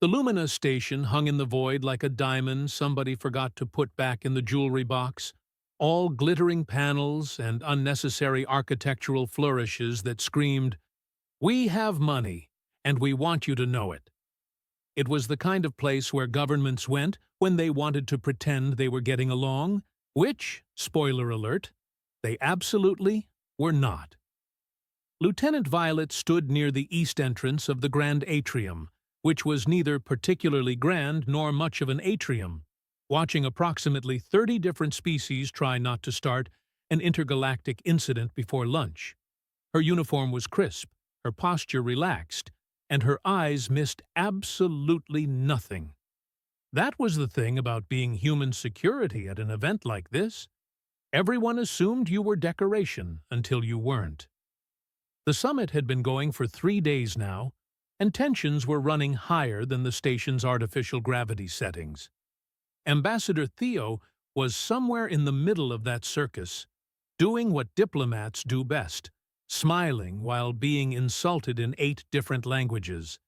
The Lumina station hung in the void like a diamond somebody forgot to put back in the jewelry box, all glittering panels and unnecessary architectural flourishes that screamed, "We have money, and we want you to know it." It was the kind of place where governments went when they wanted to pretend they were getting along, which, spoiler alert, they absolutely were not. Lieutenant Violet stood near the east entrance of the grand atrium, which was neither particularly grand nor much of an atrium, watching approximately 30 different species try not to start an intergalactic incident before lunch. Her uniform was crisp, her posture relaxed, and her eyes missed absolutely nothing. That was the thing about being human security at an event like this. Everyone assumed you were decoration until you weren't. The summit had been going for 3 days now, and tensions were running higher than the station's artificial gravity settings. Ambassador Theo was somewhere in the middle of that circus, doing what diplomats do best, smiling while being insulted in 8 different languages.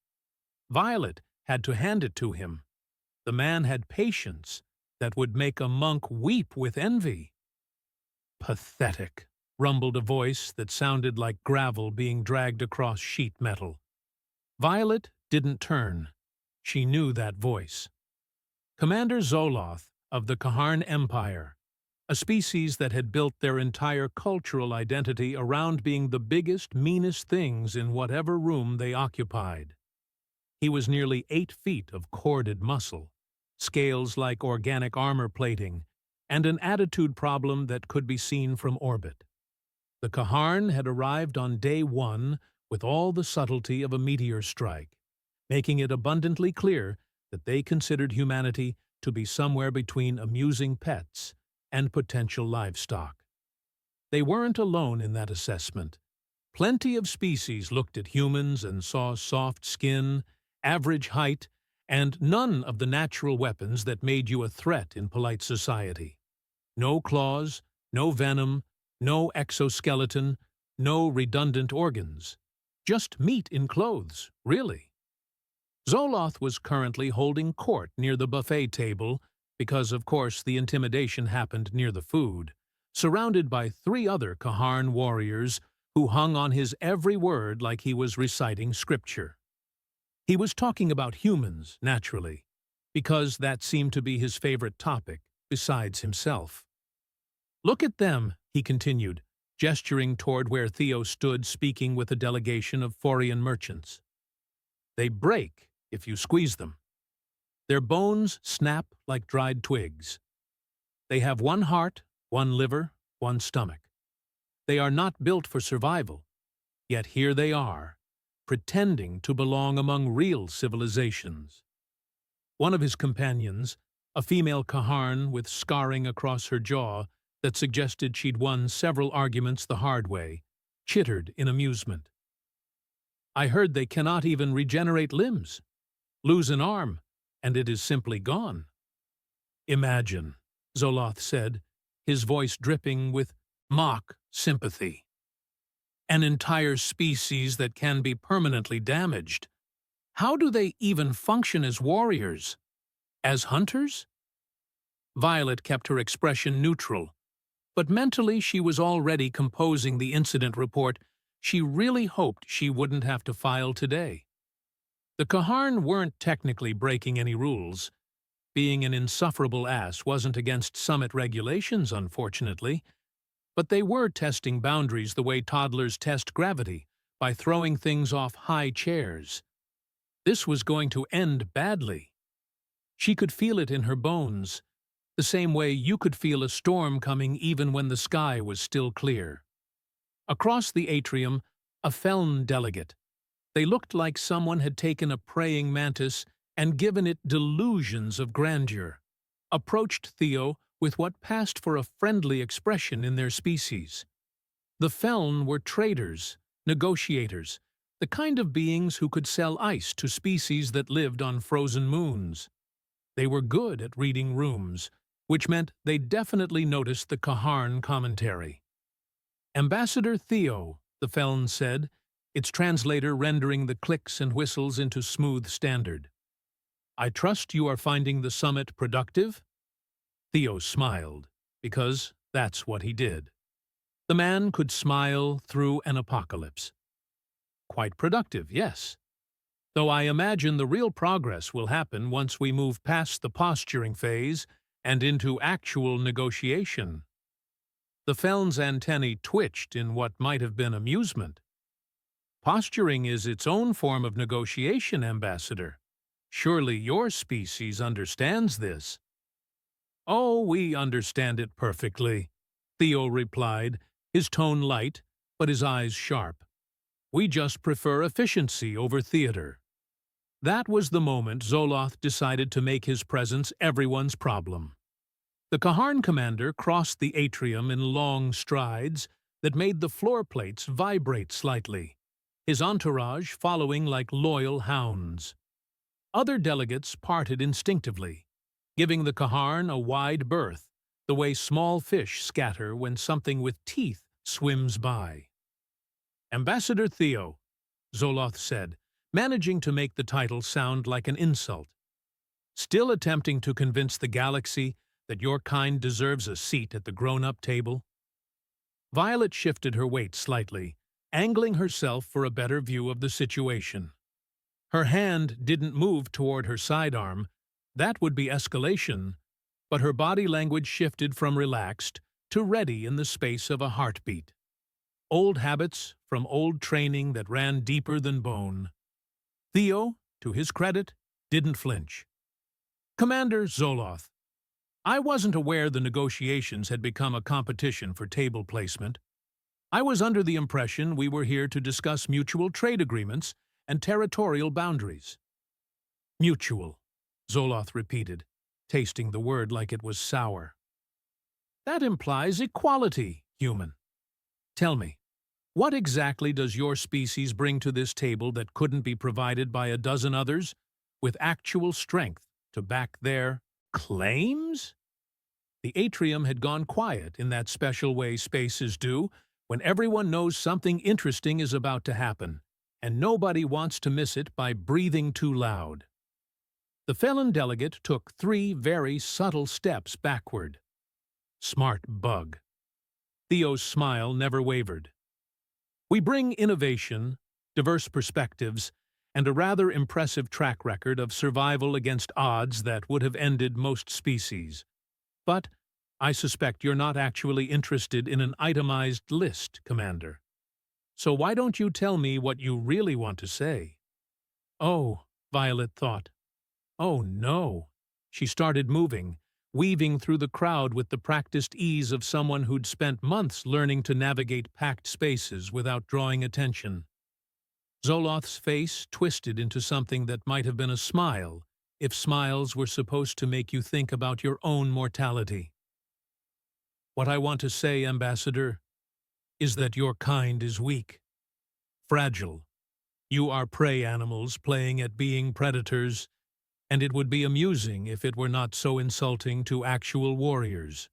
Violet had to hand it to him. The man had patience that would make a monk weep with envy. "Pathetic," rumbled a voice that sounded like gravel being dragged across sheet metal. Violet didn't turn. She knew that voice. Commander Zoloth of the Kaharn Empire, a species that had built their entire cultural identity around being the biggest, meanest things in whatever room they occupied. He was nearly 8 feet of corded muscle, scales like organic armor plating, and an attitude problem that could be seen from orbit. The Kaharn had arrived on day 1 with all the subtlety of a meteor strike, making it abundantly clear that they considered humanity to be somewhere between amusing pets and potential livestock. They weren't alone in that assessment. Plenty of species looked at humans and saw soft skin, average height, and none of the natural weapons that made you a threat in polite society. No claws, no venom, no exoskeleton, no redundant organs. Just meat in clothes, really. Zoloth was currently holding court near the buffet table because, of course, the intimidation happened near the food, surrounded by 3 other Kaharn warriors who hung on his every word like he was reciting scripture. He was talking about humans, naturally, because that seemed to be his favorite topic, besides himself. "Look at them," he continued, gesturing toward where Theo stood speaking with a delegation of Forian merchants. "They break if you squeeze them. Their bones snap like dried twigs. They have 1 heart, 1 liver, 1 stomach. They are not built for survival, yet here they are, pretending to belong among real civilizations." One of his companions, a female Kaharn with scarring across her jaw that suggested she'd won several arguments the hard way, chittered in amusement. "I heard they cannot even regenerate limbs. Lose an arm, and it is simply gone." "Imagine," Zoloth said, his voice dripping with mock sympathy. "An entire species that can be permanently damaged. How do they even function as warriors? As hunters?" Violet kept her expression neutral, but mentally she was already composing the incident report she really hoped she wouldn't have to file today. The Kaharn weren't technically breaking any rules. Being an insufferable ass wasn't against summit regulations, unfortunately, but they were testing boundaries the way toddlers test gravity, by throwing things off high chairs. This was going to end badly. She could feel it in her bones, the same way you could feel a storm coming even when the sky was still clear. Across the atrium, a Feln delegate. They looked like someone had taken a praying mantis and given it delusions of grandeur, approached Theo with what passed for a friendly expression in their species. The Feln were traders, negotiators, the kind of beings who could sell ice to species that lived on frozen moons. They were good at reading rooms, which meant they definitely noticed the Kaharn commentary. "Ambassador Theo," the Feln said, its translator rendering the clicks and whistles into smooth standard. I trust you are finding the summit productive? Theo smiled, because that's what he did. The man could smile through an apocalypse. Quite productive, yes. Though I imagine the real progress will happen once we move past the posturing phase and into actual negotiation. The Feln's antennae twitched in what might have been amusement. Posturing is its own form of negotiation, Ambassador. Surely your species understands this. Oh, we understand it perfectly, Theo replied, his tone light, but his eyes sharp. We just prefer efficiency over theater. That was the moment Zoloth decided to make his presence everyone's problem. The Kaharn commander crossed the atrium in long strides that made the floor plates vibrate slightly, his entourage following like loyal hounds. Other delegates parted instinctively, giving the Kaharn a wide berth, the way small fish scatter when something with teeth swims by. Ambassador Theo, Zoloth said, managing to make the title sound like an insult. Still attempting to convince the galaxy that your kind deserves a seat at the grown-up table? Violet shifted her weight slightly, angling herself for a better view of the situation. Her hand didn't move toward her sidearm. That would be escalation, but her body language shifted from relaxed to ready in the space of a heartbeat. Old habits from old training that ran deeper than bone. Theo, to his credit, didn't flinch. Commander Zoloth, I wasn't aware the negotiations had become a competition for table placement. I was under the impression we were here to discuss mutual trade agreements and territorial boundaries. Mutual, Zoloth repeated, tasting the word like it was sour. That implies equality, human. Tell me, what exactly does your species bring to this table that couldn't be provided by a dozen others, with actual strength to back their claims? The atrium had gone quiet in that special way spaces do when everyone knows something interesting is about to happen, and nobody wants to miss it by breathing too loud. The Felon delegate took 3 very subtle steps backward. Smart bug. Theo's smile never wavered. We bring innovation, diverse perspectives, and a rather impressive track record of survival against odds that would have ended most species. But I suspect you're not actually interested in an itemized list, Commander. So why don't you tell me what you really want to say? Oh, Violet thought. Oh no. She started moving, weaving through the crowd with the practiced ease of someone who'd spent months learning to navigate packed spaces without drawing attention. Zoloth's face twisted into something that might have been a smile, if smiles were supposed to make you think about your own mortality. What I want to say, Ambassador, is that your kind is weak, fragile. You are prey animals playing at being predators, and it would be amusing if it were not so insulting to actual warriors.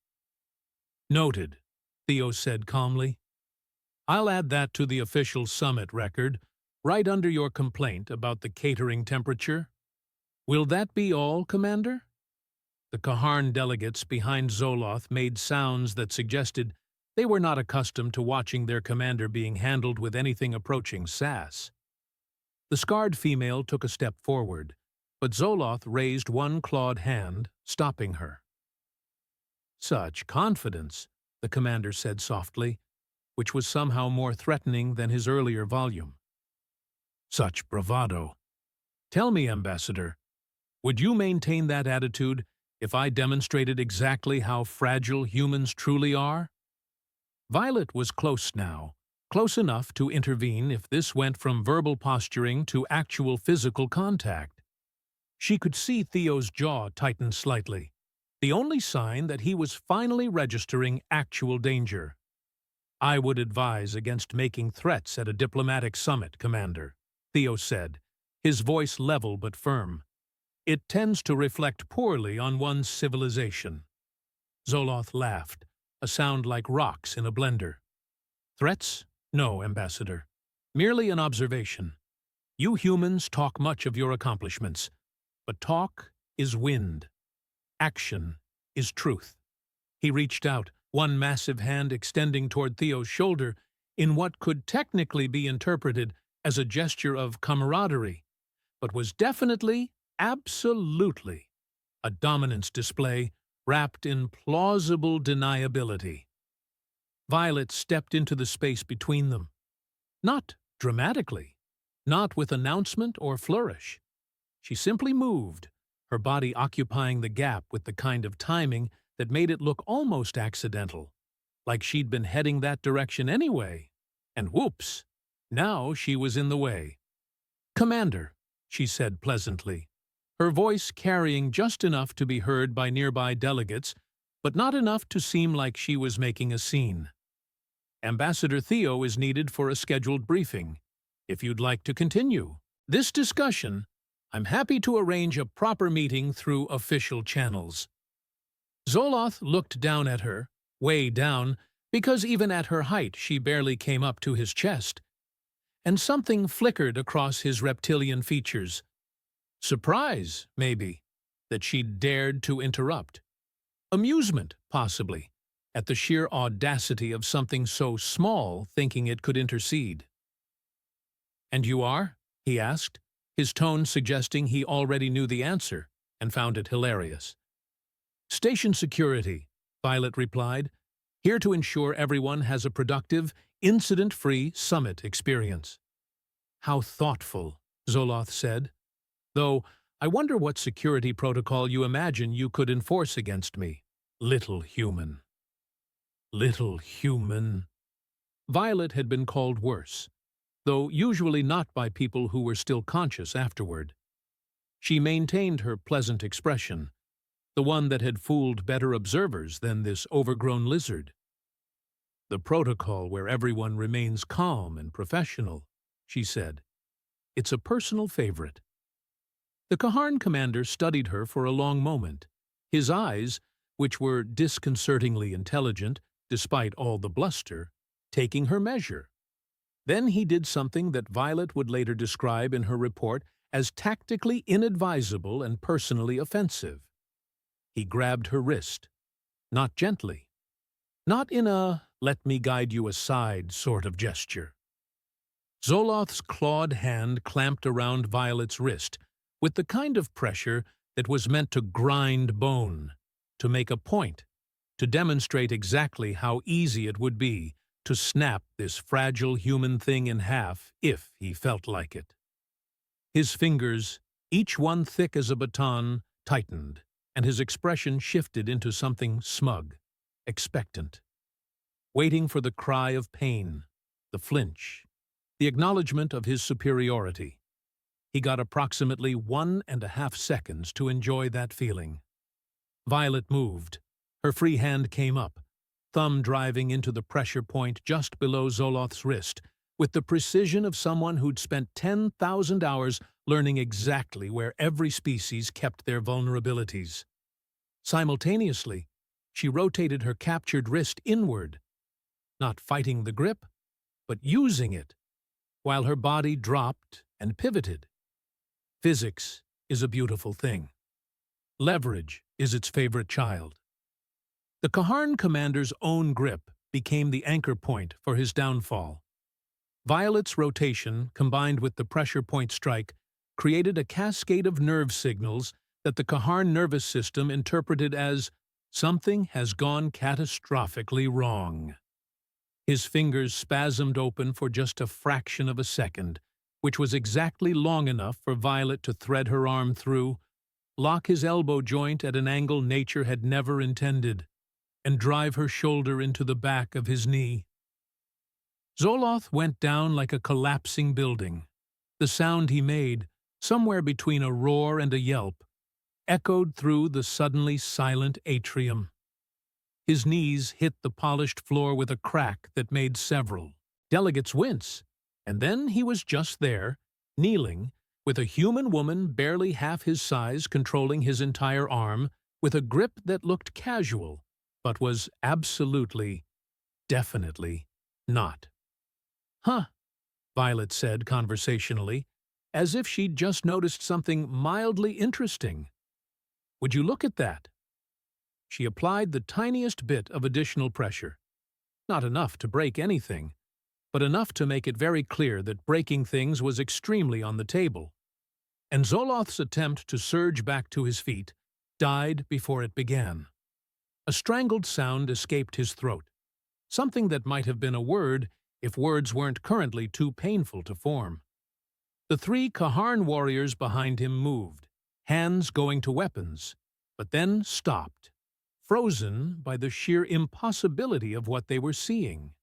Noted, Theo said calmly. I'll add that to the official summit record, right under your complaint about the catering temperature. Will that be all, Commander? The Kaharn delegates behind Zoloth made sounds that suggested they were not accustomed to watching their commander being handled with anything approaching sass. The scarred female took a step forward, but Zoloth raised one clawed hand, stopping her. Such confidence, the commander said softly, which was somehow more threatening than his earlier volume. Such bravado. Tell me, Ambassador, would you maintain that attitude if I demonstrated exactly how fragile humans truly are? Violet was close now, close enough to intervene if this went from verbal posturing to actual physical contact. She could see Theo's jaw tighten slightly, the only sign that he was finally registering actual danger. I would advise against making threats at a diplomatic summit, Commander, Theo said, his voice level but firm. It tends to reflect poorly on one's civilization. Zoloth laughed, a sound like rocks in a blender. Threats? No, Ambassador. Merely an observation. You humans talk much of your accomplishments, But talk is wind. Action is truth. He reached out, one massive hand extending toward Theo's shoulder in what could technically be interpreted as a gesture of camaraderie, but was definitely, absolutely, a dominance display wrapped in plausible deniability. Violet stepped into the space between them. Not dramatically, not with announcement or flourish. She simply moved, her body occupying the gap with the kind of timing that made it look almost accidental, like she'd been heading that direction anyway. And whoops, now she was in the way. "Commander," she said pleasantly, her voice carrying just enough to be heard by nearby delegates, but not enough to seem like she was making a scene. "Ambassador Theo is needed for a scheduled briefing. If you'd like to continue this discussion, I'm happy to arrange a proper meeting through official channels." Zoloth looked down at her, way down, because even at her height she barely came up to his chest, and something flickered across his reptilian features. Surprise, maybe, that she'd dared to interrupt. Amusement, possibly, at the sheer audacity of something so small thinking it could intercede. "And you are?" he asked, his tone suggesting he already knew the answer, and found it hilarious. "Station security," Violet replied, "here to ensure everyone has a productive, incident-free summit experience." "How thoughtful," Zoloth said. "Though, I wonder what security protocol you imagine you could enforce against me, little human." Little human. Violet had been called worse, though usually not by people who were still conscious afterward. She maintained her pleasant expression, the one that had fooled better observers than this overgrown lizard. "The protocol where everyone remains calm and professional," she said. "It's a personal favorite." The Kaharn commander studied her for a long moment, his eyes, which were disconcertingly intelligent, despite all the bluster, taking her measure. Then he did something that Violet would later describe in her report as tactically inadvisable and personally offensive. He grabbed her wrist, not gently, not in a "let me guide you aside" sort of gesture. Zoloth's clawed hand clamped around Violet's wrist with the kind of pressure that was meant to grind bone, to make a point, to demonstrate exactly how easy it would be to snap this fragile human thing in half if he felt like it. His fingers, each one thick as a baton, tightened, and his expression shifted into something smug, expectant, waiting for the cry of pain, the flinch, the acknowledgement of his superiority. He got approximately 1.5 seconds to enjoy that feeling. Violet moved. Her free hand came up, thumb driving into the pressure point just below Zoloth's wrist, with the precision of someone who'd spent 10,000 hours learning exactly where every species kept their vulnerabilities. Simultaneously, she rotated her captured wrist inward, not fighting the grip, but using it, while her body dropped and pivoted. Physics is a beautiful thing. Leverage is its favorite child. The Kaharn commander's own grip became the anchor point for his downfall. Violet's rotation, combined with the pressure point strike, created a cascade of nerve signals that the Kaharn nervous system interpreted as "something has gone catastrophically wrong." His fingers spasmed open for just a fraction of a second, which was exactly long enough for Violet to thread her arm through, lock his elbow joint at an angle nature had never intended, and drive her shoulder into the back of his knee. Zoloth went down like a collapsing building. The sound he made, somewhere between a roar and a yelp, echoed through the suddenly silent atrium. His knees hit the polished floor with a crack that made several delegates wince, and then he was just there, kneeling, with a human woman barely half his size controlling his entire arm, with a grip that looked casual, but was absolutely, definitely not. "Huh," Violet said conversationally, as if she'd just noticed something mildly interesting. "Would you look at that?" She applied the tiniest bit of additional pressure. Not enough to break anything, but enough to make it very clear that breaking things was extremely on the table. And Zoloth's attempt to surge back to his feet died before it began. A strangled sound escaped his throat, something that might have been a word if words weren't currently too painful to form. The three Kaharn warriors behind him moved, hands going to weapons, but then stopped, frozen by the sheer impossibility of what they were seeing.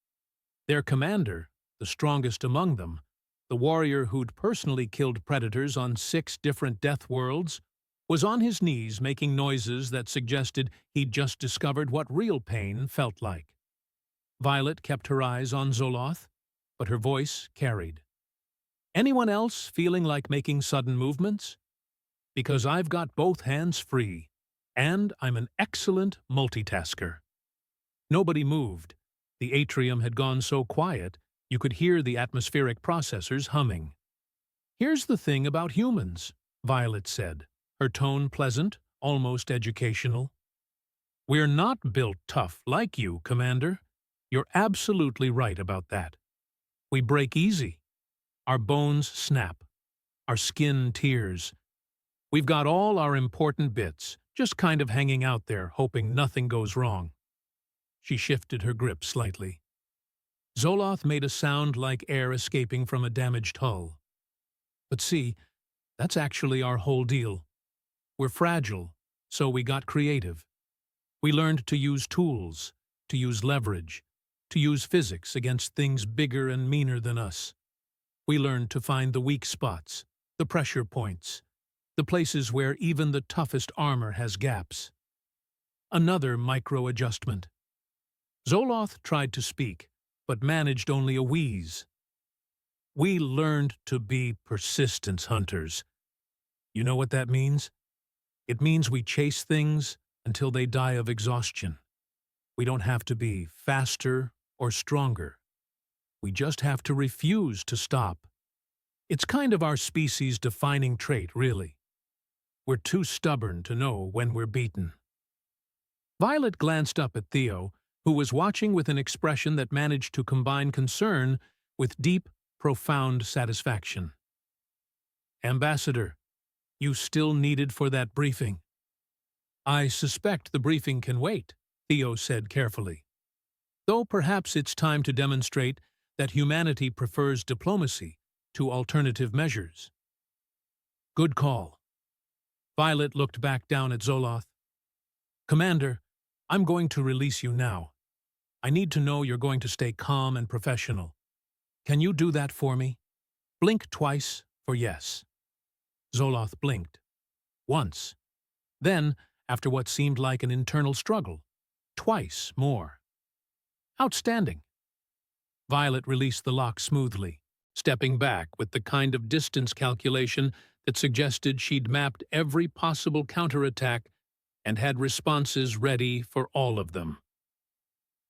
Their commander, the strongest among them, the warrior who'd personally killed predators on 6 different death worlds, was on his knees making noises that suggested he'd just discovered what real pain felt like. Violet kept her eyes on Zoloth, but her voice carried. "Anyone else feeling like making sudden movements? Because I've got both hands free, and I'm an excellent multitasker." Nobody moved. The atrium had gone so quiet, you could hear the atmospheric processors humming. "Here's the thing about humans," Violet said, her tone pleasant, almost educational. "We're not built tough like you, Commander. You're absolutely right about that. We break easy. Our bones snap. Our skin tears. We've got all our important bits, just kind of hanging out there, hoping nothing goes wrong." She shifted her grip slightly. Zoloth made a sound like air escaping from a damaged hull. "But see, that's actually our whole deal. We're fragile, so we got creative. We learned to use tools, to use leverage, to use physics against things bigger and meaner than us. We learned to find the weak spots, the pressure points, the places where even the toughest armor has gaps." Another micro-adjustment. Zoloth tried to speak, but managed only a wheeze. "We learned to be persistence hunters. You know what that means? It means we chase things until they die of exhaustion. We don't have to be faster or stronger. We just have to refuse to stop. It's kind of our species' defining trait, really. We're too stubborn to know when we're beaten." Violet glanced up at Theo, who was watching with an expression that managed to combine concern with deep, profound satisfaction. "Ambassador, you still needed for that briefing?" "I suspect the briefing can wait," Theo said carefully. "Though perhaps it's time to demonstrate that humanity prefers diplomacy to alternative measures." "Good call." Violet looked back down at Zoloth. "Commander, I'm going to release you now. I need to know you're going to stay calm and professional. Can you do that for me? Blink twice for yes." Zoloth blinked. Once. Then, after what seemed like an internal struggle, twice more. "Outstanding." Violet released the lock smoothly, stepping back with the kind of distance calculation that suggested she'd mapped every possible counterattack and had responses ready for all of them.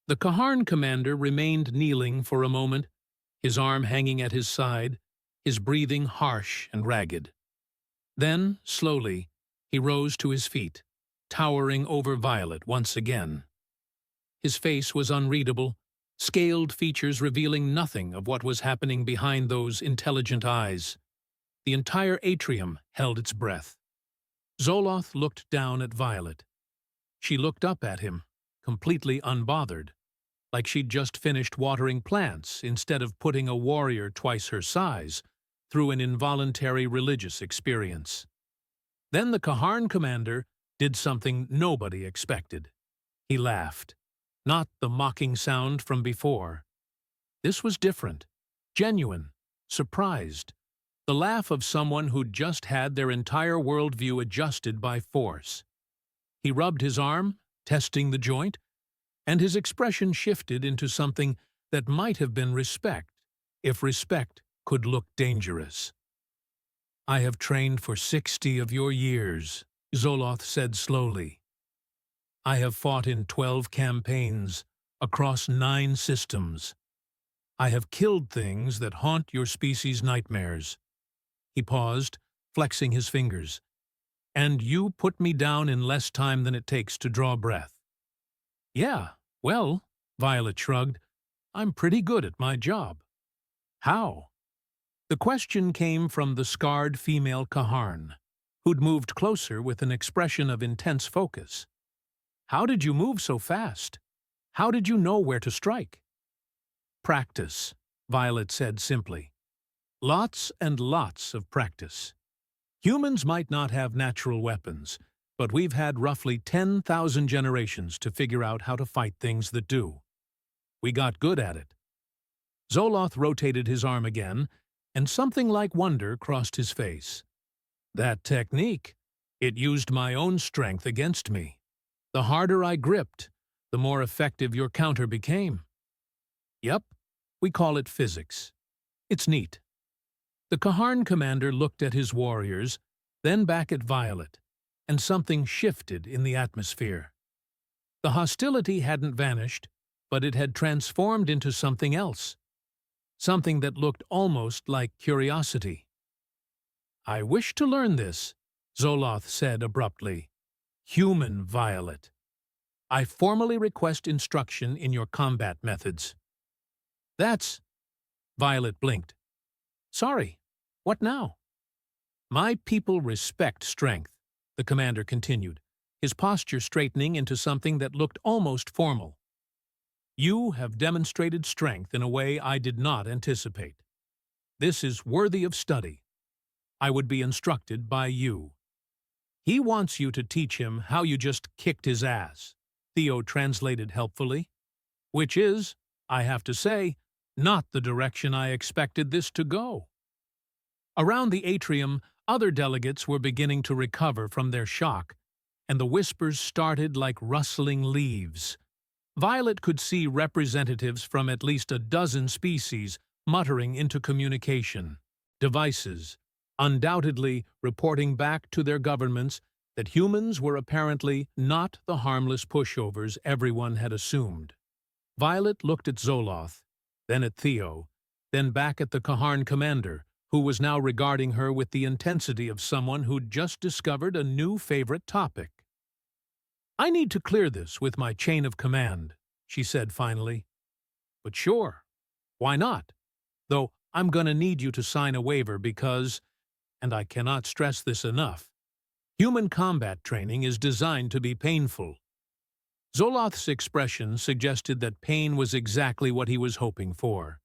The Kaharn commander remained kneeling for a moment, his arm hanging at his side, his breathing harsh and ragged. Then, slowly, he rose to his feet, towering over Violet once again. His face was unreadable, scaled features revealing nothing of what was happening behind those intelligent eyes. The entire atrium held its breath. Zoloth looked down at Violet. She looked up at him, completely unbothered, like she'd just finished watering plants instead of putting a warrior twice her size through an involuntary religious experience. Then the Kaharn commander did something nobody expected. He laughed. Not the mocking sound from before. This was different, genuine, surprised. The laugh of someone who'd just had their entire worldview adjusted by force. He rubbed his arm, testing the joint, and his expression shifted into something that might have been respect, if respect could look dangerous. "I have trained for 60 of your years," Zoloth said slowly. "I have fought in 12 campaigns, across 9 systems. I have killed things that haunt your species' nightmares. He paused, flexing his fingers. And you put me down in less time than it takes to draw breath. Yeah, well, Violet shrugged, I'm pretty good at my job. How? The question came from the scarred female Kaharn, who'd moved closer with an expression of intense focus. How did you move so fast? How did you know where to strike? Practice, Violet said simply. Lots and lots of practice. Humans might not have natural weapons, but we've had roughly 10,000 generations to figure out how to fight things that do. We got good at it. Zoloth rotated his arm again, and something like wonder crossed his face. That technique, it used my own strength against me. The harder I gripped, the more effective your counter became. Yep, we call it physics. It's neat. The Kaharn commander looked at his warriors, then back at Violet, and something shifted in the atmosphere. The hostility hadn't vanished, but it had transformed into something else. Something that looked almost like curiosity. I wish to learn this, Zoloth said abruptly. Human Violet. I formally request instruction in your combat methods. That's... Violet blinked. Sorry, what now? My people respect strength, the commander continued, his posture straightening into something that looked almost formal. You have demonstrated strength in a way I did not anticipate. This is worthy of study. I would be instructed by you. He wants you to teach him how you just kicked his ass, Theo translated helpfully, which is, I have to say, not the direction I expected this to go. Around the atrium, other delegates were beginning to recover from their shock, and the whispers started like rustling leaves. Violet could see representatives from at least a dozen species muttering into communication devices, undoubtedly reporting back to their governments that humans were apparently not the harmless pushovers everyone had assumed. Violet looked at Zoloth, then at Theo, then back at the Kaharn commander, who was now regarding her with the intensity of someone who'd just discovered a new favorite topic. I need to clear this with my chain of command, she said finally. But sure, why not? Though I'm gonna need you to sign a waiver because, and I cannot stress this enough, human combat training is designed to be painful. Zoloth's expression suggested that pain was exactly what he was hoping for.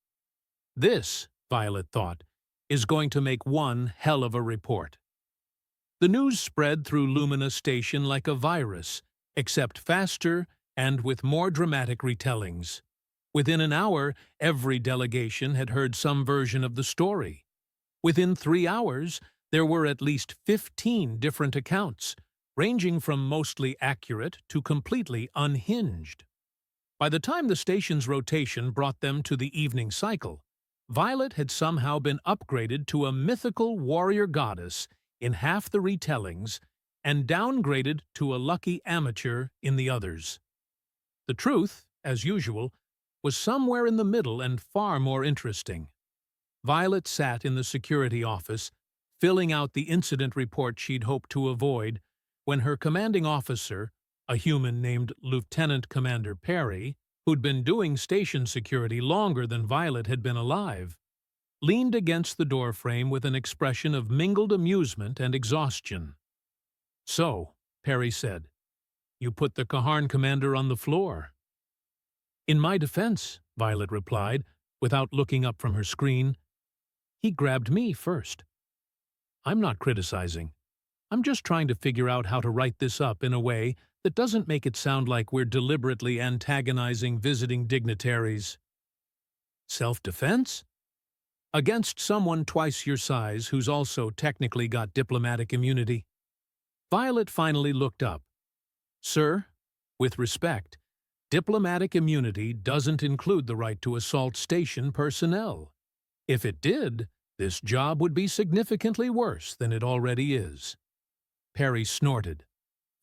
This, Violet thought, is going to make one hell of a report. The news spread through Lumina Station like a virus, except faster and with more dramatic retellings. Within an hour, every delegation had heard some version of the story. Within 3 hours, there were at least 15 different accounts, ranging from mostly accurate to completely unhinged. By the time the station's rotation brought them to the evening cycle, Violet had somehow been upgraded to a mythical warrior goddess in half the retellings and downgraded to a lucky amateur in the others. The truth, as usual, was somewhere in the middle and far more interesting. Violet sat in the security office, filling out the incident report she'd hoped to avoid, when her commanding officer, a human named Lieutenant Commander Perry, who'd been doing station security longer than Violet had been alive, leaned against the doorframe with an expression of mingled amusement and exhaustion. So, Perry said, you put the Kaharn commander on the floor. In my defense, Violet replied, without looking up from her screen, he grabbed me first. I'm not criticizing. I'm just trying to figure out how to write this up in a way that doesn't make it sound like we're deliberately antagonizing visiting dignitaries. Self-defense? Against someone twice your size who's also technically got diplomatic immunity. Violet finally looked up. Sir, with respect, diplomatic immunity doesn't include the right to assault station personnel. If it did, this job would be significantly worse than it already is. Perry snorted.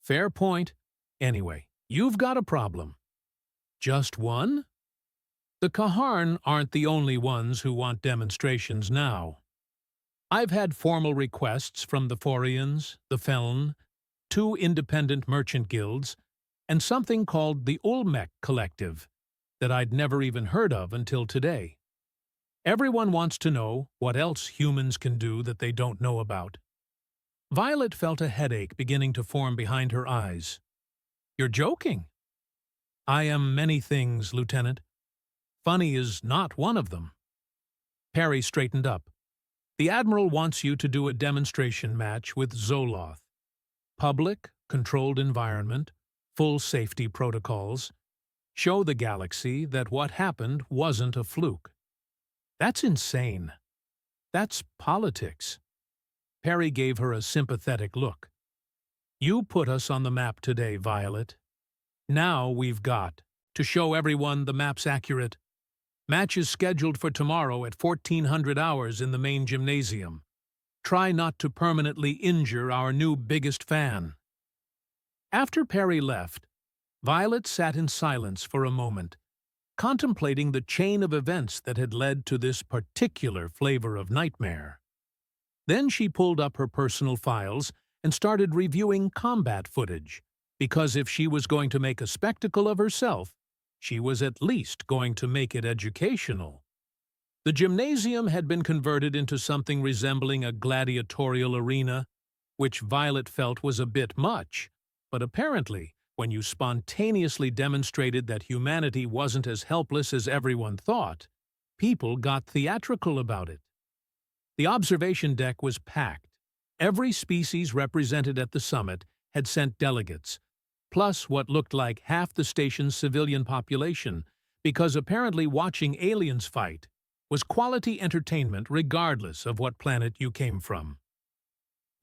Fair point. Anyway, you've got a problem. Just one? The Kaharn aren't the only ones who want demonstrations now. I've had formal requests from the Forians, the Feln, two independent merchant guilds, and something called the Olmec Collective that I'd never even heard of until today. Everyone wants to know what else humans can do that they don't know about. Violet felt a headache beginning to form behind her eyes. You're joking. I am many things, Lieutenant. Funny is not one of them. Perry straightened up. The Admiral wants you to do a demonstration match with Zoloth. Public, controlled environment, full safety protocols. Show the galaxy that what happened wasn't a fluke. That's insane. That's politics. Perry gave her a sympathetic look. You put us on the map today, Violet. Now we've got to show everyone the map's accurate. Match is scheduled for tomorrow at 1400 hours in the main gymnasium. Try not to permanently injure our new biggest fan. After Perry left, Violet sat in silence for a moment, contemplating the chain of events that had led to this particular flavor of nightmare. Then she pulled up her personal files and started reviewing combat footage, because if she was going to make a spectacle of herself, she was at least going to make it educational. The gymnasium had been converted into something resembling a gladiatorial arena, which Violet felt was a bit much, but apparently, when you spontaneously demonstrated that humanity wasn't as helpless as everyone thought, people got theatrical about it. The observation deck was packed. Every species represented at the summit had sent delegates, plus what looked like half the station's civilian population, because apparently watching aliens fight was quality entertainment regardless of what planet you came from.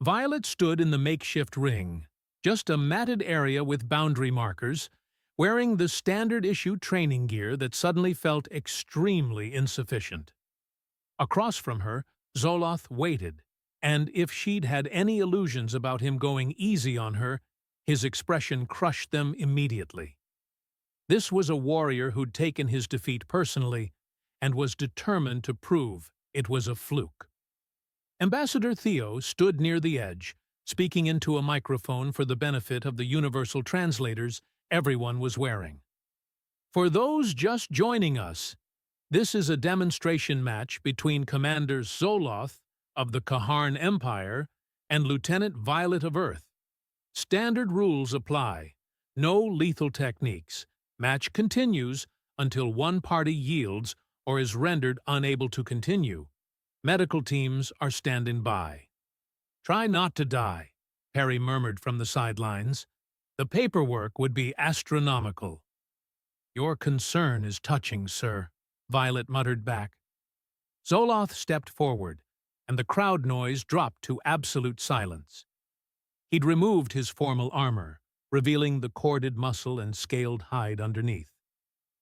Violet stood in the makeshift ring, just a matted area with boundary markers, wearing the standard-issue training gear that suddenly felt extremely insufficient. Across from her, Zoloth waited, and if she'd had any illusions about him going easy on her, his expression crushed them immediately. This was a warrior who'd taken his defeat personally and was determined to prove it was a fluke. Ambassador Theo stood near the edge, speaking into a microphone for the benefit of the universal translators everyone was wearing. For those just joining us, this is a demonstration match between Commander Zoloth of the Kaharn Empire and Lieutenant Violet of Earth. Standard rules apply. No lethal techniques. Match continues until one party yields or is rendered unable to continue. Medical teams are standing by. Try not to die, Perry murmured from the sidelines. The paperwork would be astronomical. Your concern is touching, sir, Violet muttered back. Zoloth stepped forward, and the crowd noise dropped to absolute silence. He'd removed his formal armor, revealing the corded muscle and scaled hide underneath.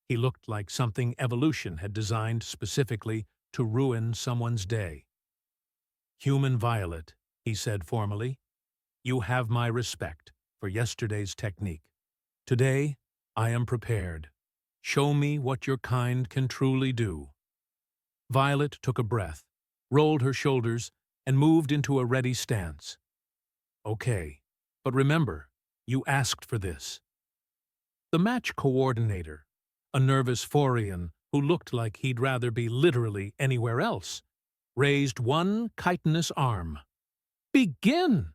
He looked like something evolution had designed specifically to ruin someone's day. Human Violet, he said formally, you have my respect for yesterday's technique. Today, I am prepared. Show me what your kind can truly do. Violet took a breath, rolled her shoulders, and moved into a ready stance. Okay, but remember, you asked for this. The match coordinator, a nervous Forian who looked like he'd rather be literally anywhere else, raised one chitinous arm. Begin!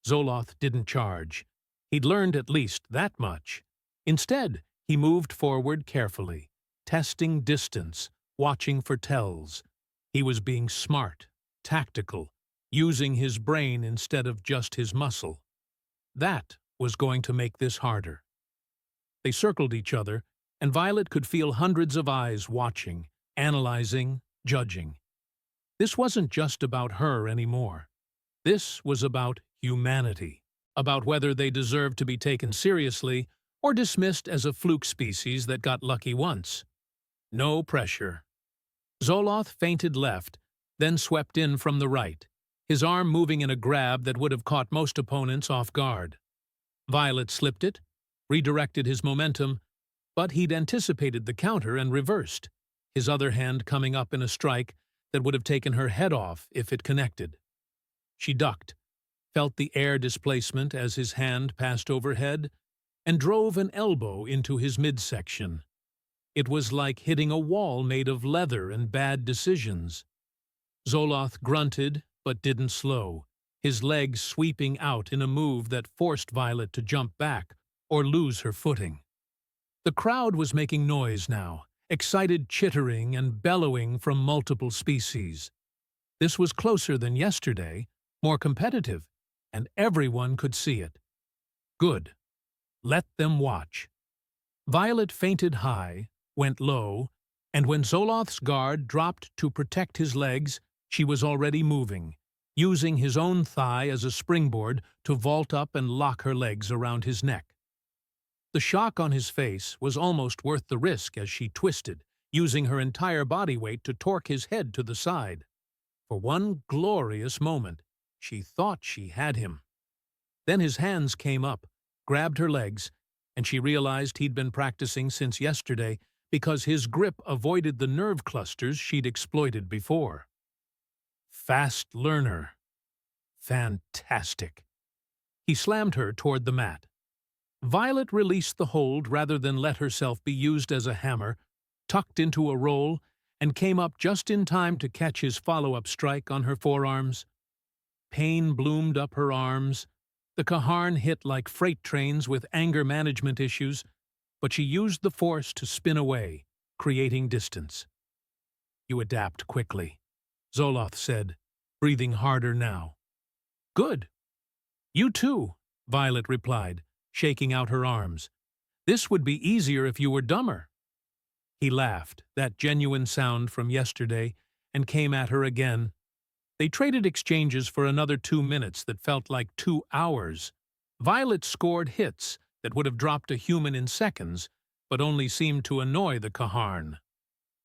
Zoloth didn't charge. He'd learned at least that much. Instead, he moved forward carefully, testing distance, watching for tells. He was being smart, tactical, using his brain instead of just his muscle. That was going to make this harder. They circled each other, and Violet could feel hundreds of eyes watching, analyzing, judging. This wasn't just about her anymore. This was about humanity, about whether they deserved to be taken seriously or dismissed as a fluke species that got lucky once. No pressure. Zoloth feinted left, then swept in from the right, his arm moving in a grab that would have caught most opponents off guard. Violet slipped it, redirected his momentum, but he'd anticipated the counter and reversed, his other hand coming up in a strike that would have taken her head off if it connected. She ducked, felt the air displacement as his hand passed overhead, and drove an elbow into his midsection. It was like hitting a wall made of leather and bad decisions. Zoloth grunted, but didn't slow, his legs sweeping out in a move that forced Violet to jump back or lose her footing. The crowd was making noise now, excited chittering and bellowing from multiple species. This was closer than yesterday, more competitive, and everyone could see it. Good. Let them watch. Violet fainted high, went low, and when Zoloth's guard dropped to protect his legs, she was already moving, using his own thigh as a springboard to vault up and lock her legs around his neck. The shock on his face was almost worth the risk as she twisted, using her entire body weight to torque his head to the side. For one glorious moment, she thought she had him. Then his hands came up, grabbed her legs, and she realized he'd been practicing since yesterday because his grip avoided the nerve clusters she'd exploited before. Fast learner. Fantastic. He slammed her toward the mat. Violet released the hold rather than let herself be used as a hammer, tucked into a roll, and came up just in time to catch his follow-up strike on her forearms. Pain bloomed up her arms. The Kaharn hit like freight trains with anger management issues, but she used the force to spin away, creating distance. You adapt quickly, Zoloth said, breathing harder now. Good. You too, Violet replied, shaking out her arms. This would be easier if you were dumber. He laughed, that genuine sound from yesterday, and came at her again. They traded exchanges for another 2 minutes that felt like 2 hours. Violet scored hits that would have dropped a human in seconds, but only seemed to annoy the Kaharn.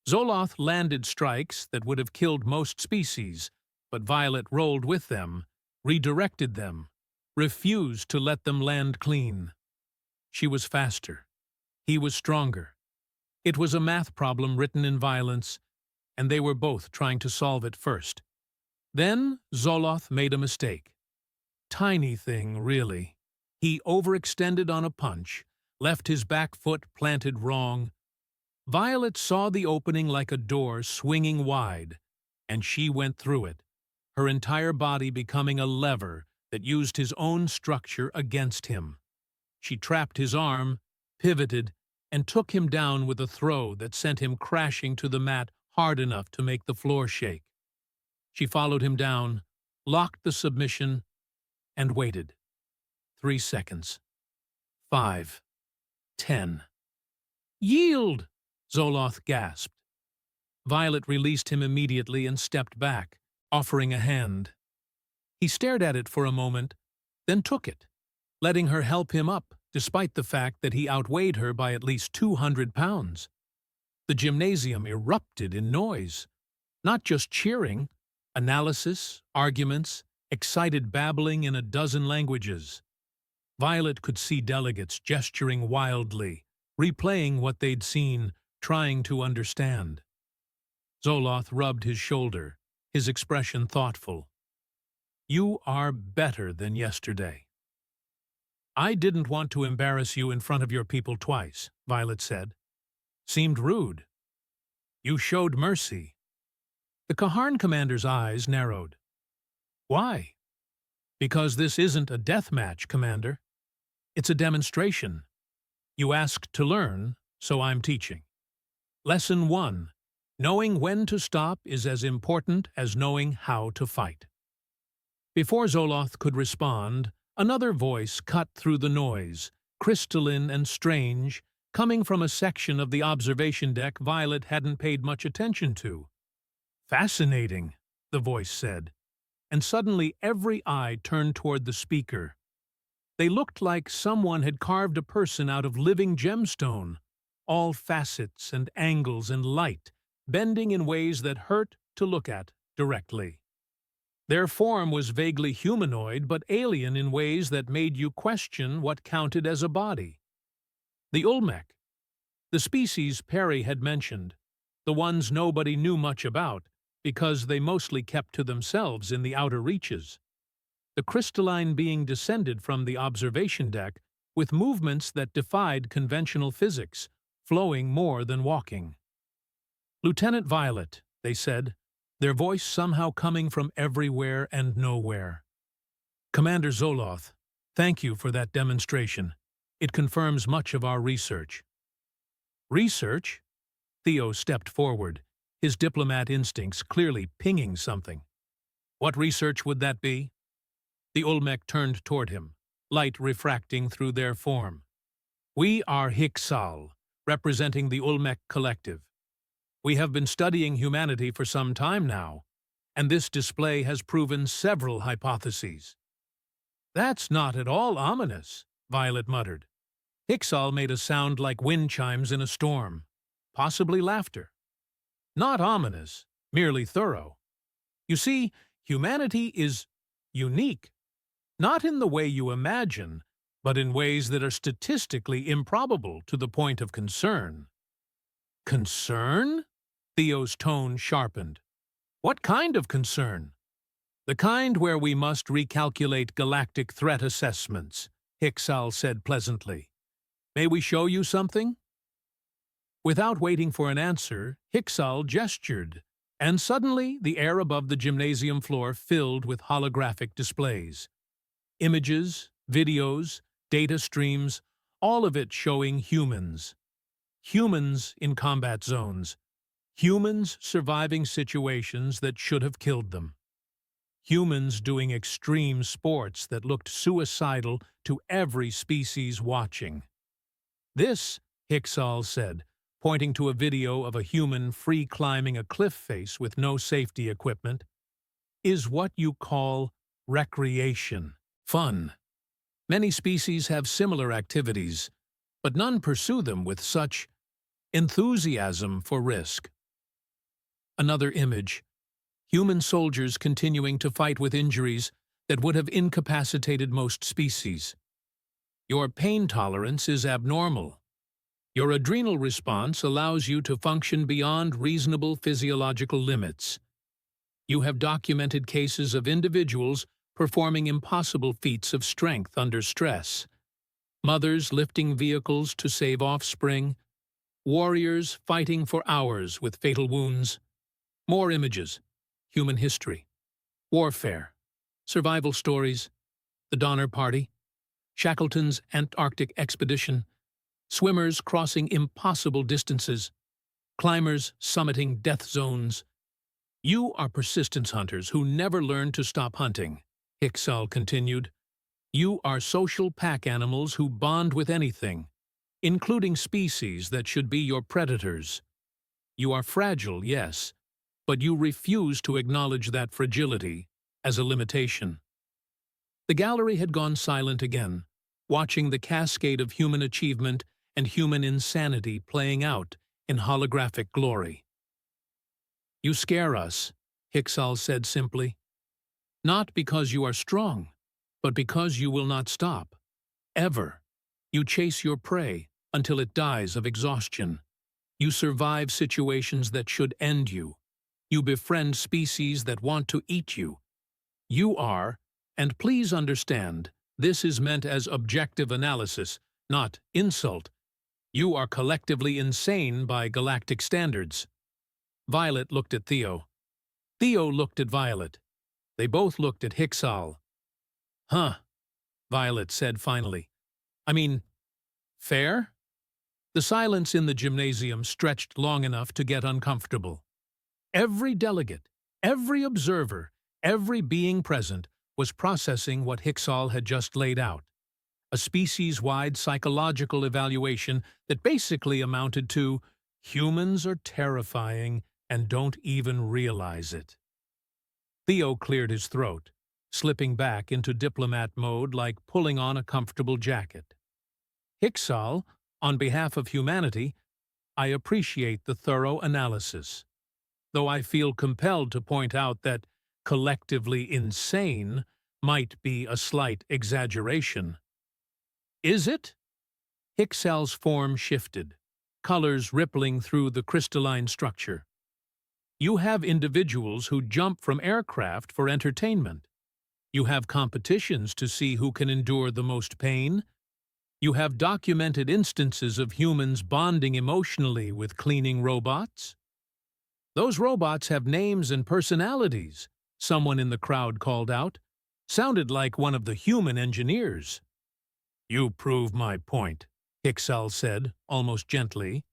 Zoloth landed strikes that would have killed most species, but Violet rolled with them, redirected them, refused to let them land clean. She was faster. He was stronger. It was a math problem written in violence, and they were both trying to solve it first. Then Zoloth made a mistake. Tiny thing, really. He overextended on a punch, left his back foot planted wrong. Violet saw the opening like a door swinging wide, and she went through it, her entire body becoming a lever that used his own structure against him. She trapped his arm, pivoted, and took him down with a throw that sent him crashing to the mat hard enough to make the floor shake. She followed him down, locked the submission, and waited. 3 seconds. 5. 10. Yield! Zoloth gasped. Violet released him immediately and stepped back, offering a hand. He stared at it for a moment, then took it, letting her help him up despite the fact that he outweighed her by at least 200 pounds. The gymnasium erupted in noise, not just cheering, analysis, arguments, excited babbling in a dozen languages. Violet could see delegates gesturing wildly, replaying what they'd seen, trying to understand. Zoloth rubbed his shoulder, his expression thoughtful. You are better than yesterday. I didn't want to embarrass you in front of your people twice, Violet said. Seemed rude. You showed mercy. The Kaharn commander's eyes narrowed. Why? Because this isn't a death match, Commander. It's a demonstration. You asked to learn, so I'm teaching. Lesson 1. Knowing when to stop is as important as knowing how to fight. Before Zoloth could respond, another voice cut through the noise, crystalline and strange, coming from a section of the observation deck Violet hadn't paid much attention to. Fascinating, the voice said, and suddenly every eye turned toward the speaker. They looked like someone had carved a person out of living gemstone, all facets and angles and light, bending in ways that hurt to look at directly. Their form was vaguely humanoid but alien in ways that made you question what counted as a body. The Olmec, the species Perry had mentioned, the ones nobody knew much about, because they mostly kept to themselves in the outer reaches. The crystalline being descended from the observation deck with movements that defied conventional physics, flowing more than walking. "Lieutenant Violet," they said, their voice somehow coming from everywhere and nowhere. "Commander Zoloth, thank you for that demonstration. It confirms much of our research." "Research?" Theo stepped forward, his diplomat instincts clearly pinging something. "What research would that be?" The Olmec turned toward him, light refracting through their form. "We are Hiksal, representing the Olmec Collective. We have been studying humanity for some time now, and this display has proven several hypotheses." "That's not at all ominous," Violet muttered. Hiksal made a sound like wind chimes in a storm, possibly laughter. "Not ominous, merely thorough. You see, humanity is unique, not in the way you imagine, but in ways that are statistically improbable to the point of concern." "Concern?" Theo's tone sharpened. "What kind of concern?" "The kind where we must recalculate galactic threat assessments," Hiksal said pleasantly. "May we show you something?" Without waiting for an answer, Hiksal gestured, and suddenly the air above the gymnasium floor filled with holographic displays. Images, videos, data streams, all of it showing humans. Humans in combat zones. Humans surviving situations that should have killed them. Humans doing extreme sports that looked suicidal to every species watching. "This," Hiksal said, pointing to a video of a human free-climbing a cliff face with no safety equipment, "is what you call recreation, fun. Many species have similar activities, but none pursue them with such enthusiasm for risk." Another image. Human soldiers continuing to fight with injuries that would have incapacitated most species. "Your pain tolerance is abnormal. Your adrenal response allows you to function beyond reasonable physiological limits. You have documented cases of individuals performing impossible feats of strength under stress. Mothers lifting vehicles to save offspring. Warriors fighting for hours with fatal wounds." More images. Human history. Warfare. Survival stories. The Donner Party. Shackleton's Antarctic expedition. Swimmers crossing impossible distances. Climbers summiting death zones. "You are persistence hunters who never learn to stop hunting," Hiksal continued. "You are social pack animals who bond with anything, including species that should be your predators. You are fragile, yes, but you refuse to acknowledge that fragility as a limitation." The gallery had gone silent again, watching the cascade of human achievement and human insanity playing out in holographic glory. "You scare us," Hiksal said simply. "Not because you are strong, but because you will not stop. Ever. You chase your prey until it dies of exhaustion. You survive situations that should end you. You befriend species that want to eat you. You are, and please understand, this is meant as objective analysis, not insult. You are collectively insane by galactic standards." Violet looked at Theo. Theo looked at Violet. They both looked at Hiksal. "Huh," Violet said finally. "I mean, fair?" The silence in the gymnasium stretched long enough to get uncomfortable. Every delegate, every observer, every being present was processing what Hiksal had just laid out. A species-wide psychological evaluation that basically amounted to, "Humans are terrifying and don't even realize it." Theo cleared his throat, slipping back into diplomat mode like pulling on a comfortable jacket. "Hiksal, on behalf of humanity, I appreciate the thorough analysis, though I feel compelled to point out that collectively insane might be a slight exaggeration." "Is it?" Hiksal's form shifted, colors rippling through the crystalline structure. You have individuals who jump from aircraft for entertainment. You have competitions to see who can endure the most pain. You have documented instances of humans bonding emotionally with cleaning robots. Those robots have names and personalities, someone in the crowd called out. Sounded like one of the human engineers. You prove my point, Hixal said, almost gently.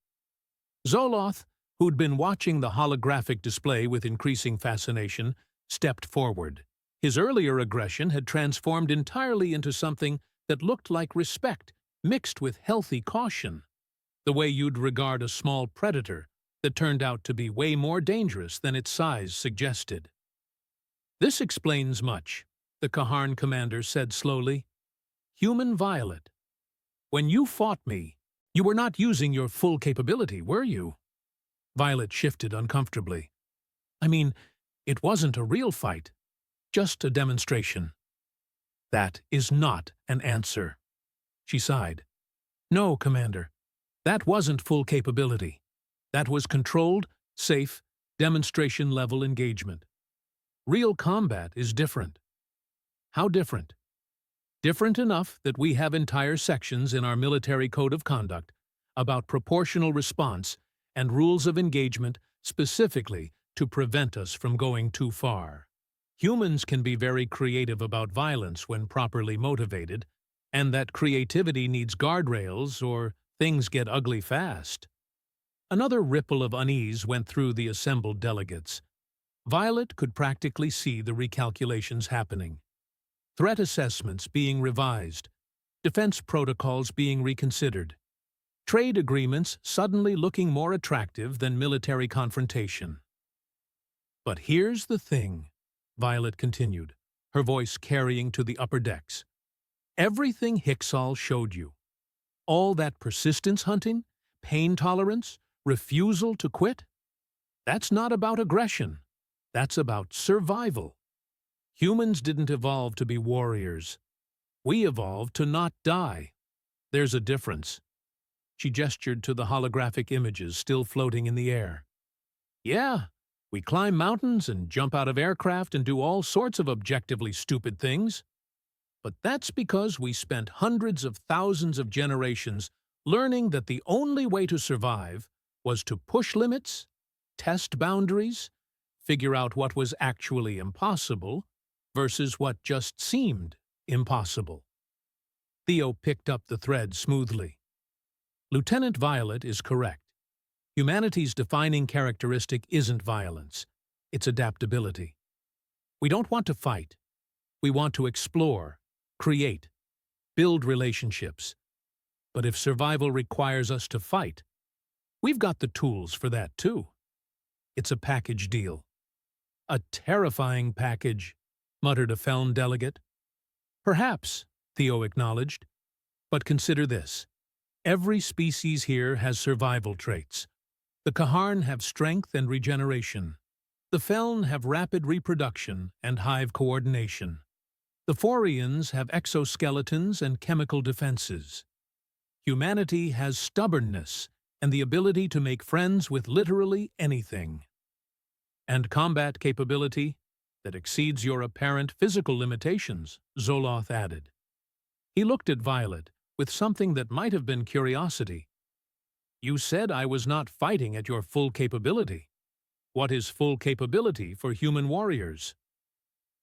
Zoloth, who'd been watching the holographic display with increasing fascination, stepped forward. His earlier aggression had transformed entirely into something that looked like respect, mixed with healthy caution. The way you'd regard a small predator that turned out to be way more dangerous than its size suggested. This explains much, the Kaharn commander said slowly. Human Violet, when you fought me, you were not using your full capability, were you? Violet shifted uncomfortably. I mean, it wasn't a real fight, just a demonstration. That is not an answer. She sighed. No, Commander, that wasn't full capability. That was controlled, safe, demonstration-level engagement. Real combat is different. How different? Different enough that we have entire sections in our military code of conduct about proportional response and rules of engagement specifically to prevent us from going too far. Humans can be very creative about violence when properly motivated, and that creativity needs guardrails or things get ugly fast. Another ripple of unease went through the assembled delegates. Violet could practically see the recalculations happening. Threat assessments being revised, defense protocols being reconsidered, trade agreements suddenly looking more attractive than military confrontation. But here's the thing, Violet continued, her voice carrying to the upper decks. Everything Hixal showed you, all that persistence hunting, pain tolerance, refusal to quit, that's not about aggression. That's about survival. Humans didn't evolve to be warriors. We evolved to not die. There's a difference. She gestured to the holographic images still floating in the air. Yeah, we climb mountains and jump out of aircraft and do all sorts of objectively stupid things. But that's because we spent hundreds of thousands of generations learning that the only way to survive was to push limits, test boundaries, figure out what was actually impossible versus what just seemed impossible. Theo picked up the thread smoothly. Lieutenant Violet is correct. Humanity's defining characteristic isn't violence, it's adaptability. We don't want to fight. We want to explore, create, build relationships. But if survival requires us to fight, we've got the tools for that too. It's a package deal. A terrifying package, muttered a Feln delegate. Perhaps, Theo acknowledged. But consider this. Every species here has survival traits. The Kaharn have strength and regeneration. The Feln have rapid reproduction and hive coordination. The Forians have exoskeletons and chemical defenses. Humanity has stubbornness and the ability to make friends with literally anything. And combat capability that exceeds your apparent physical limitations, Zoloth added. He looked at Violet with something that might have been curiosity. You said I was not fighting at your full capability. What is full capability for human warriors?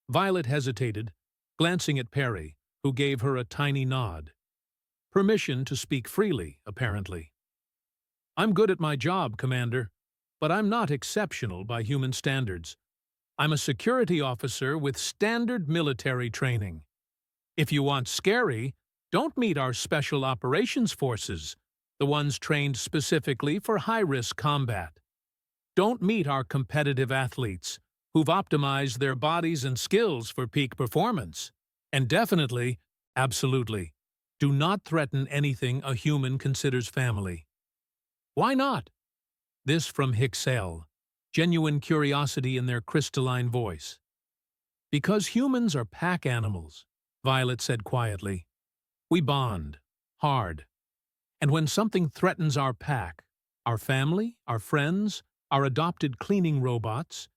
Violet hesitated, glancing at Perry, who gave her a tiny nod. Permission to speak freely, apparently. I'm good at my job, Commander, but I'm not exceptional by human standards. I'm a security officer with standard military training. If you want scary, don't meet our Special Operations Forces, the ones trained specifically for high-risk combat. Don't meet our competitive athletes, who've optimized their bodies and skills for peak performance. And definitely, absolutely, do not threaten anything a human considers family. Why not? This from Hixal, genuine curiosity in their crystalline voice. Because humans are pack animals, Violet said quietly. We bond, hard. And when something threatens our pack, our family, our friends, our adopted cleaning robots,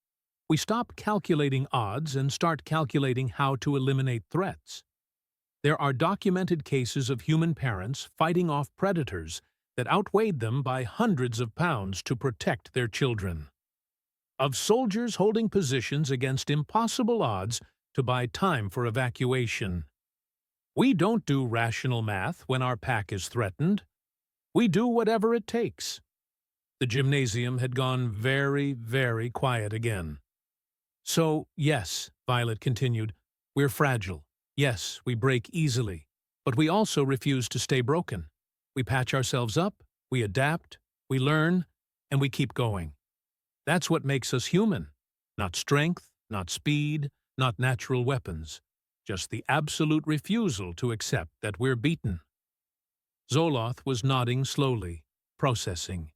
we stop calculating odds and start calculating how to eliminate threats. There are documented cases of human parents fighting off predators that outweighed them by hundreds of pounds to protect their children. Of soldiers holding positions against impossible odds to buy time for evacuation. We don't do rational math when our pack is threatened. We do whatever it takes. The gymnasium had gone very, very quiet again. So, yes, Violet continued, we're fragile. Yes, we break easily. But we also refuse to stay broken. We patch ourselves up, we adapt, we learn, and we keep going. That's what makes us human. Not strength, not speed, not natural weapons. Just the absolute refusal to accept that we're beaten. Zoloth was nodding slowly, processing.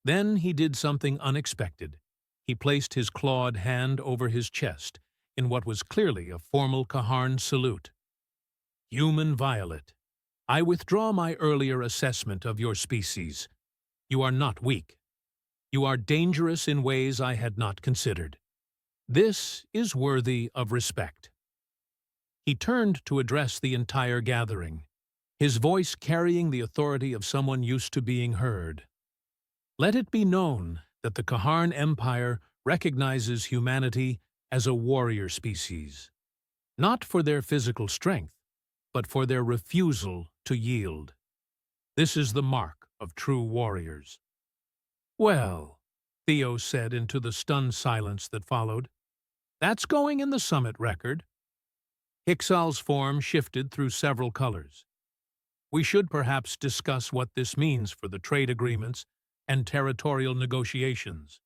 Then he did something unexpected. He placed his clawed hand over his chest in what was clearly a formal Kaharn salute. Human Violet, I withdraw my earlier assessment of your species. You are not weak. You are dangerous in ways I had not considered. This is worthy of respect. He turned to address the entire gathering, his voice carrying the authority of someone used to being heard. Let it be known that the Kaharn Empire recognizes humanity as a warrior species, not for their physical strength, but for their refusal to yield. This is the mark of true warriors. Well, Theo said into the stunned silence that followed, that's going in the summit record. Hixal's form shifted through several colors. We should perhaps discuss what this means for the trade agreements and territorial negotiations,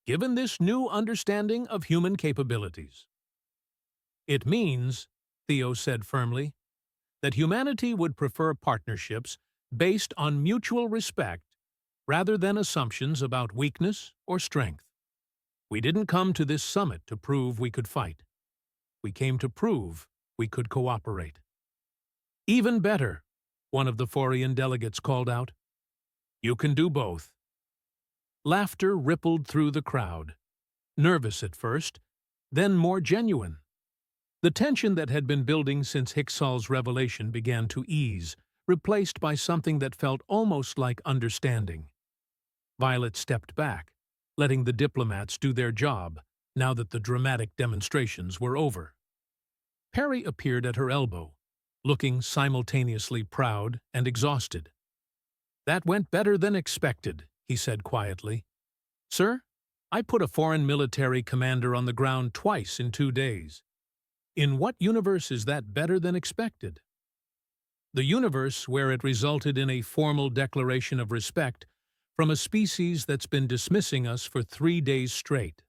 given this new understanding of human capabilities. It means, Theo said firmly, that humanity would prefer partnerships based on mutual respect rather than assumptions about weakness or strength. We didn't come to this summit to prove we could fight. We came to prove we could cooperate. Even better, one of the Forian delegates called out. You can do both. Laughter rippled through the crowd, nervous at first, then more genuine. The tension that had been building since Hixal's revelation began to ease, replaced by something that felt almost like understanding. Violet stepped back, letting the diplomats do their job now that the dramatic demonstrations were over. Perry appeared at her elbow, looking simultaneously proud and exhausted. That went better than expected, he said quietly. Sir, I put a foreign military commander on the ground twice in 2 days. In what universe is that better than expected? The universe where it resulted in a formal declaration of respect from a species that's been dismissing us for 3 days straight.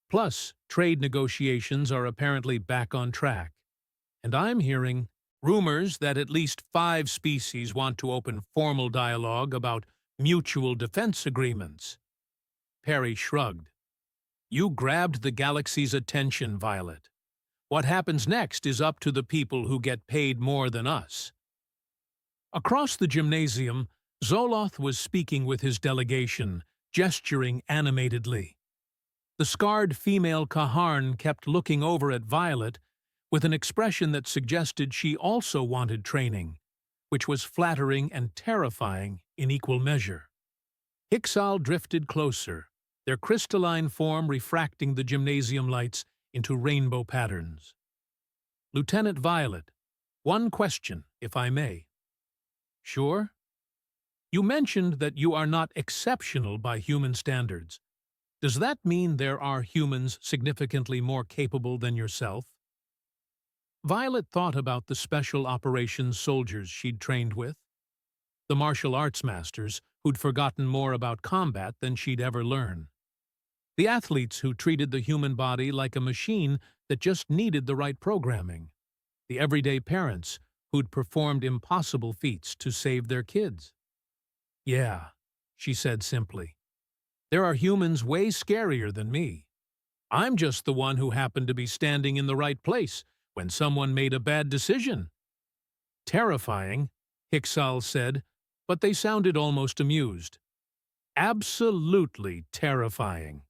Plus, trade negotiations are apparently back on track. And I'm hearing rumors that at least 5 species want to open formal dialogue about mutual defense agreements. Perry shrugged. You grabbed the galaxy's attention, Violet. What happens next is up to the people who get paid more than us. Across the gymnasium, Zoloth was speaking with his delegation, gesturing animatedly. The scarred female Kaharn kept looking over at Violet with an expression that suggested she also wanted training, which was flattering and terrifying in equal measure. Hixal drifted closer, their crystalline form refracting the gymnasium lights into rainbow patterns. Lieutenant Violet, one question, if I may. Sure? You mentioned that you are not exceptional by human standards. Does that mean there are humans significantly more capable than yourself? Violet thought about the special operations soldiers she'd trained with, the martial arts masters who'd forgotten more about combat than she'd ever learn, the athletes who treated the human body like a machine that just needed the right programming, the everyday parents who'd performed impossible feats to save their kids. Yeah, she said simply. There are humans way scarier than me. I'm just the one who happened to be standing in the right place when someone made a bad decision. Terrifying, Hixal said, but they sounded almost amused. Absolutely terrifying.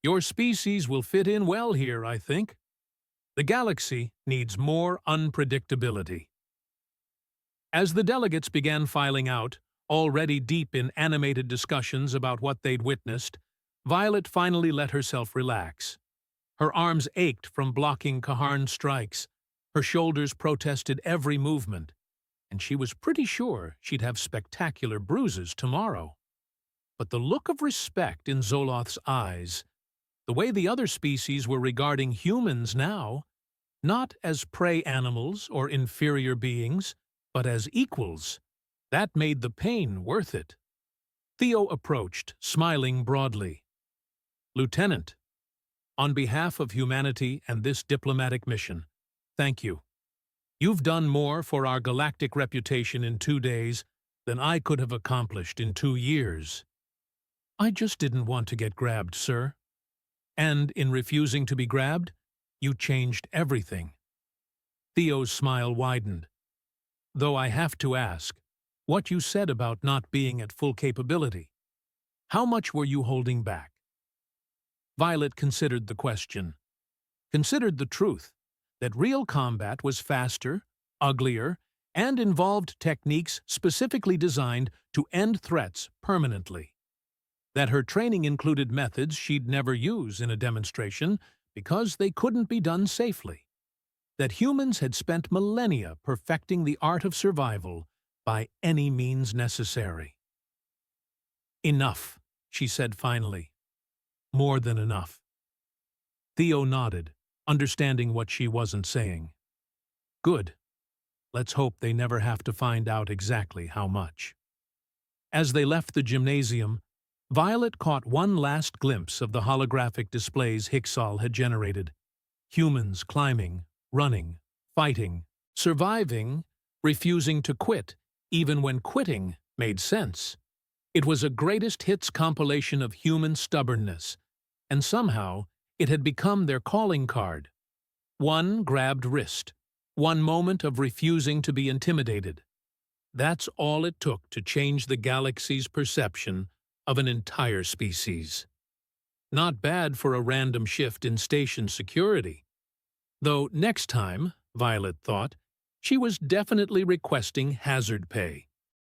Your species will fit in well here, I think. The galaxy needs more unpredictability. As the delegates began filing out, already deep in animated discussions about what they'd witnessed, Violet finally let herself relax. Her arms ached from blocking Kaharn's strikes, her shoulders protested every movement, and she was pretty sure she'd have spectacular bruises tomorrow. But the look of respect in Zoloth's eyes, the way the other species were regarding humans now, not as prey animals or inferior beings, but as equals, that made the pain worth it. Theo approached, smiling broadly. "Lieutenant, on behalf of humanity and this diplomatic mission, thank you. You've done more for our galactic reputation in 2 days than I could have accomplished in 2 years." "I just didn't want to get grabbed, sir." "And in refusing to be grabbed, you changed everything." Theo's smile widened. "Though I have to ask, what you said about not being at full capability, how much were you holding back?" Violet considered the question, considered the truth, that real combat was faster, uglier, and involved techniques specifically designed to end threats permanently. That her training included methods she'd never use in a demonstration because they couldn't be done safely. That humans had spent millennia perfecting the art of survival by any means necessary. "Enough," she said finally. "More than enough." Theo nodded, understanding what she wasn't saying. "Good. Let's hope they never have to find out exactly how much." As they left the gymnasium, Violet caught one last glimpse of the holographic displays Hicksal had generated. Humans climbing, running, fighting, surviving, refusing to quit, even when quitting made sense. It was a greatest hits compilation of human stubbornness, and somehow it had become their calling card. One grabbed wrist, one moment of refusing to be intimidated. That's all it took to change the galaxy's perception of an entire species. Not bad for a random shift in station security. Though next time, Violet thought, she was definitely requesting hazard pay.